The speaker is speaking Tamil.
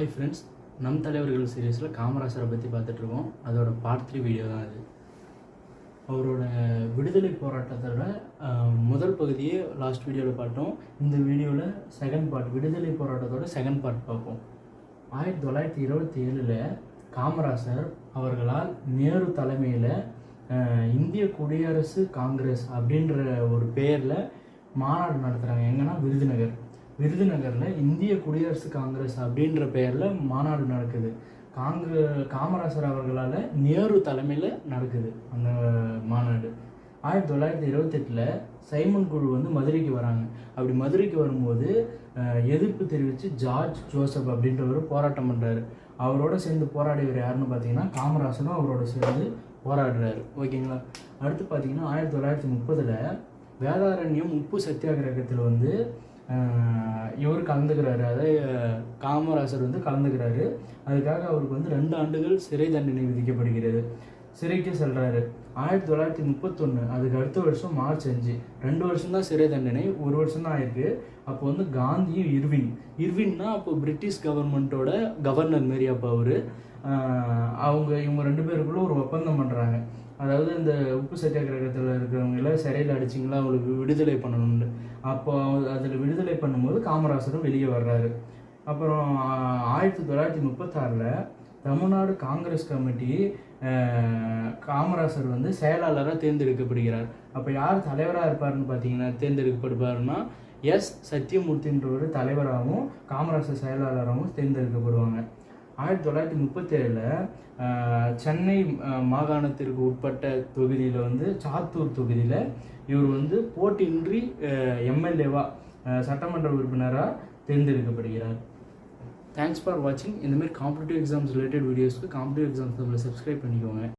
ஹாய் ஃப்ரெண்ட்ஸ், நம் தலைவர்கள் சீரீஸில் காமராசரை பற்றி பார்த்துட்ருக்கோம். அதோட பார்ட் 3 வீடியோ தான் அது. அவரோட விடுதலை போராட்டத்தோட முதல் பகுதியே லாஸ்ட் வீடியோவில் பார்த்தோம். இந்த வீடியோவில் செகண்ட் பார்ட், விடுதலை போராட்டத்தோட செகண்ட் பார்ட் பார்ப்போம். 1927 காமராசர் அவர்களால் நேரு தலைமையில் இந்திய குடியரசு காங்கிரஸ் அப்படின்ற ஒரு பெயரில் மாநாடு நடத்துகிறாங்க. எங்கன்னா விருதுநகரில் இந்திய குடியரசு காங்கிரஸ் அப்படின்ற பெயரில் மாநாடு நடக்குது. காமராசர் அவர்களால் நேரு தலைமையில் நடக்குது அந்த மாநாடு. 1928 சைமன் குழு மதுரைக்கு வராங்க. அப்படி மதுரைக்கு வரும்போது எதிர்ப்பு தெரிவித்து ஜார்ஜ் ஜோசப் அப்படின்றவர் போராட்டம் பண்ணுறாரு. அவரோட சேர்ந்து போராடியவர் யாருன்னு பார்த்தீங்கன்னா காமராசரும் அவரோட சேர்ந்து போராடுறாரு. ஓகேங்களா. அடுத்து பார்த்தீங்கன்னா 1930 வேதாரண்யம் உப்பு சத்தியாகிரகத்தில் இவர் கலந்துக்கிறாரு. அதாவது காமராசர் கலந்துக்கிறாரு. அதுக்காக அவருக்கு 2 ஆண்டுகள் சிறை தண்டனை விதிக்கப்படுகிறது. சிறைக்கு செல்கிறாரு. 1931 அதுக்கு அடுத்த வருஷம் மார்ச் 5, 2 வருஷம் தான் சிறை தண்டனை, 1 வருஷம் தான் ஆயிருக்கு. அப்போ காந்தியும் இர்வின்னா அப்போ பிரிட்டிஷ் கவர்மெண்ட்டோட கவர்னர் மாரி. அப்போ இவங்க 2 பேருக்குள்ள ஒரு ஒப்பந்தம் பண்ணுறாங்க. அதாவது இந்த உப்பு சத்தியாகிரகத்தில் இருக்கிறவங்கள சிறையில் அடிச்சிங்களா அவங்களுக்கு விடுதலை பண்ணணும்னு. அப்போ அதில் விடுதலை பண்ணும்போது காமராசரும் வெளியே வர்றாரு. அப்புறம் 1936 தமிழ்நாடு காங்கிரஸ் கமிட்டி காமராசர் செயலாளராக தேர்ந்தெடுக்கப்படுகிறார். அப்போ யார் தலைவராக இருப்பார்னு பார்த்தீங்கன்னா தேர்ந்தெடுக்கப்படுவார்னா எஸ் சத்தியமூர்த்தின்ற ஒரு தலைவராகவும் காமராசர் செயலாளராகவும் தேர்ந்தெடுக்கப்படுவாங்க. 1937 சென்னை மாகாணத்திற்கு உட்பட்ட தொகுதியில் சாத்தூர் தொகுதியில் இவர் போட்டியின்றி எம்எல்ஏவாக சட்டமன்ற உறுப்பினராக தேர்ந்தெடுக்கப்படுகிறார். தேங்க்ஸ் ஃபார் வாட்சிங். இந்தமாதிரி காம்படிட்டிவ் எக்ஸாம்ஸ் ரிலேட்டட் வீடியோஸ்க்கு காம்படிட்டிவ் எக்ஸாம்ஸ் சப்ஸ்கிரைப் பண்ணிக்கோங்க.